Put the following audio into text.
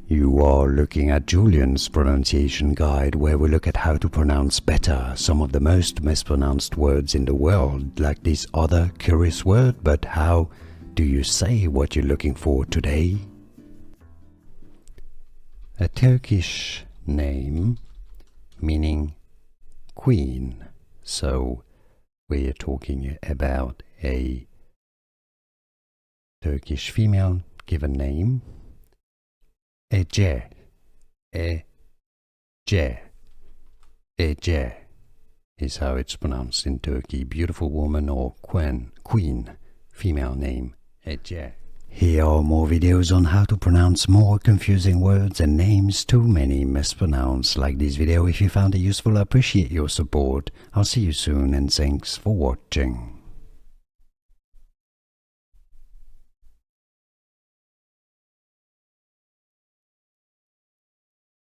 You are looking at Julian's pronunciation guide, where we look at how to pronounce better some of the most mispronounced words in the world, like this other curious word. But how do you say what you're looking for today? A Turkish name meaning queen. So we're talking about a Turkish female given name, Ece, Ece, Ece is how it's pronounced in Turkey. Beautiful woman or queen, female name, Ece. Here are more videos on how to pronounce more confusing words and names too many mispronounced. Like this video if you found it useful. I appreciate your support. I'll see you soon and thanks for watching.